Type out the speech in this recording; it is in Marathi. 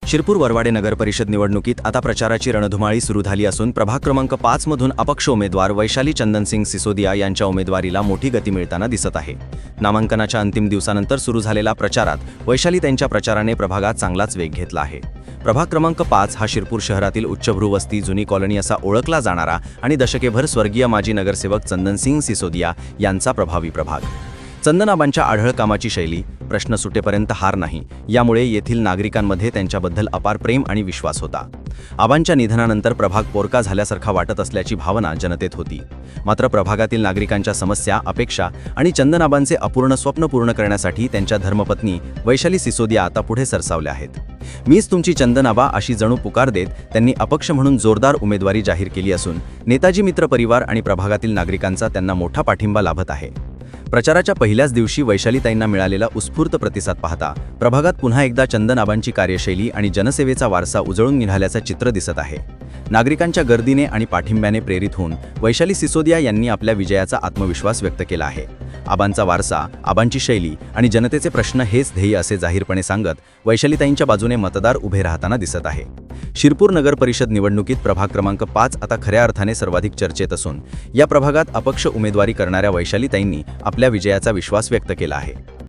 शिरपूर वरवाडे नगर परिषद निवडणुकीत आता प्रचाराची रणधुमाळी सुरू झाली असून प्रभाग क्रमांक 5 मधून अपक्ष उमेदवार वैशाली चंदनसिंग सिसोदिया यांच्या उमेदवारीला मोठी गती मिळताना दिसत आहे। नामांकनाच्या अंतिम दिवसानंतर सुरू झालेल्या प्रचारात वैशाली त्यांच्या प्रचाराने प्रभागात चांगलाच वेग घेतला आहे। प्रभाग क्रमांक 5 हा शिरपूर शहरातील उच्चभ्रू वस्ती जुनी कॉलनी असा ओळखला जाणारा आणि दशकेभर स्वर्गीय माजी नगरसेवक चंदनसिंग सिसोदिया यांचा प्रभावी प्रभाग। चंदनाबांच्या आढळ कामाची शैली, प्रश्न सुटेपर्यंत हार नाही, यामुळे येथील नागरिकांमध्ये त्यांच्याबद्दल अपार प्रेम आणि विश्वास होता। आबांच्या निधनानंतर प्रभाग पोरका झाल्यासारखा वाटत असल्याची भावना जनतेत होती। मात्र प्रभागातील नागरिकांच्या समस्या, अपेक्षा आणि चंदनाबांचे अपूर्ण स्वप्न पूर्ण करण्यासाठी त्यांच्या धर्मपत्नी वैशाली सिसोदिया आता पुढे सरसावल्या आहेत। मीच तुमची चंदनाबा अशी जणू पुकार देत त्यांनी अपक्ष म्हणून जोरदार उमेदवारी जाहीर केली असून नेताजी मित्र परिवार आणि प्रभागातील नागरिकांचा त्यांना मोठा पाठिंबा लाभत आहे। प्रचाराच्या पहिल्याच दिवशी वैशालीताईंना मिळालेला उत्स्फूर्त प्रतिसाद पाहता प्रभागात पुन्हा एकदा चंदनाबांची कार्यशैली आणि जनसेवेचा वारसा उजळून निघाल्याचे चित्र दिसत आहे। नागरिकांच्या गर्दीने आणि पाठिंब्याने प्रेरित होऊन वैशाली सिसोदिया यांनी आपल्या विजयाचा आत्मविश्वास व्यक्त केला आहे। आबांचा वारसा, आबांची शैली आणि जनतेचे प्रश्न हेच ध्येय असे जाहीरपणे सांगत वैशालीताईंच्या बाजूने मतदार उभे राहताना दिसत आहे। शिरपूर नगर परिषद निवडणुकीत प्रभाग क्रमांक 5 आता खऱ्या अर्थाने सर्वाधिक चर्चेत असून या प्रभागात अपक्ष उमेदवारी करणाऱ्या वैशालीताईंनी आपल्या विजयाचा विश्वास व्यक्त केला आहे।